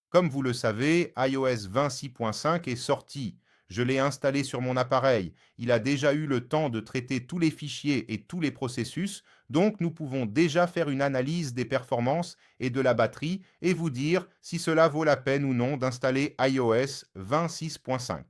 Comme vous le savez, iOS 26.5 est sorti. Je l'ai installé sur mon appareil. Il a déjà eu le temps de traiter tous les fichiers et tous les processus, donc nous pouvons déjà faire une analyse des performances et de la batterie et vous dire si cela vaut la peine ou non d'installer iOS 26.5.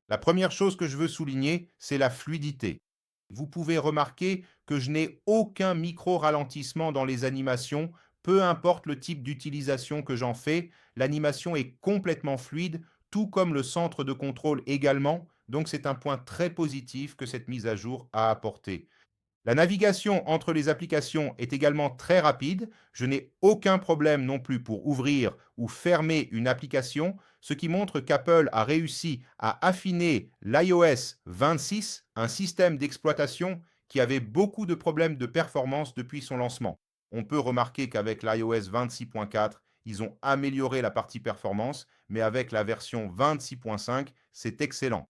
La première chose que je veux souligner, c'est la fluidité. Vous pouvez remarquer que je n'ai aucun micro-ralentissement dans les animations, peu importe le type d'utilisation que j'en fais, l'animation est complètement fluide, tout comme le centre de contrôle également, donc c'est un point très positif que cette mise à jour a apporté. La navigation entre les applications est également très rapide. Je n'ai aucun problème non plus pour ouvrir ou fermer une application, ce qui montre qu'Apple a réussi à affiner l'iOS 26, un système d'exploitation qui avait beaucoup de problèmes de performance depuis son lancement. On peut remarquer qu'avec l'iOS 26.4, ils ont amélioré la partie performance, mais avec la version 26.5, c'est excellent.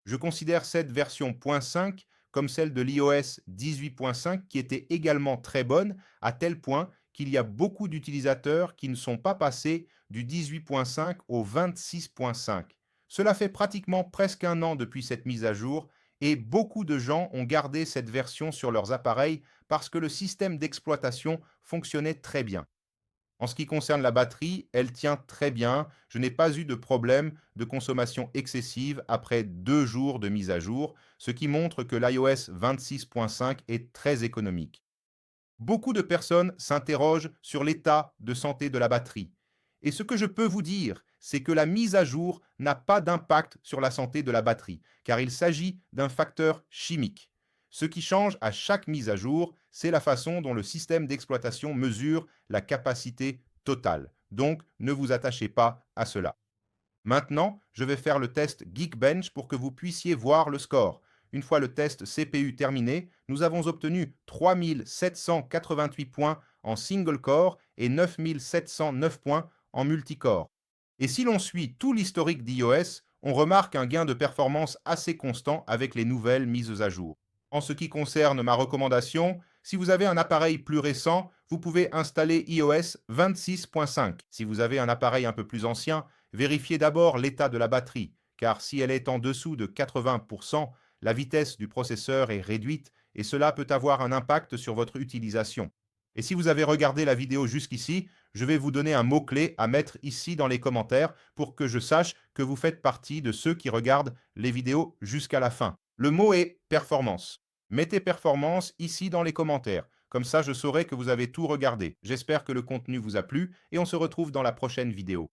Je considère cette version .5 comme celle de l'iOS 18.5 qui était également très bonne, à tel point qu'il y a beaucoup d'utilisateurs qui ne sont pas passés du 18.5 au 26.5. Cela fait pratiquement presque un an depuis cette mise à jour et beaucoup de gens ont gardé cette version sur leurs appareils parce que le système d'exploitation fonctionnait très bien. En ce qui concerne la batterie, elle tient très bien. Je n'ai pas eu de problème de consommation excessive après 2 jours de mise à jour, ce qui montre que l'iOS 26.5 est très économique. Beaucoup de personnes s'interrogent sur l'état de santé de la batterie. Et ce que je peux vous dire, c'est que la mise à jour n'a pas d'impact sur la santé de la batterie, car il s'agit d'un facteur chimique. Ce qui change à chaque mise à jour, c'est la façon dont le système d'exploitation mesure la capacité totale. Donc, ne vous attachez pas à cela. Maintenant, je vais faire le test Geekbench pour que vous puissiez voir le score. Une fois le test CPU terminé, nous avons obtenu 3788 points en single core et 9709 points en multicore. Et si l'on suit tout l'historique d'iOS, on remarque un gain de performance assez constant avec les nouvelles mises à jour. En ce qui concerne ma recommandation, si vous avez un appareil plus récent, vous pouvez installer iOS 26.5. Si vous avez un appareil un peu plus ancien, vérifiez d'abord l'état de la batterie, car si elle est en dessous de 80%, la vitesse du processeur est réduite et cela peut avoir un impact sur votre utilisation. Et si vous avez regardé la vidéo jusqu'ici, je vais vous donner un mot-clé à mettre ici dans les commentaires pour que je sache que vous faites partie de ceux qui regardent les vidéos jusqu'à la fin. Le mot est performance. Mettez performance ici dans les commentaires. Comme ça, je saurai que vous avez tout regardé. J'espère que le contenu vous a plu et on se retrouve dans la prochaine vidéo.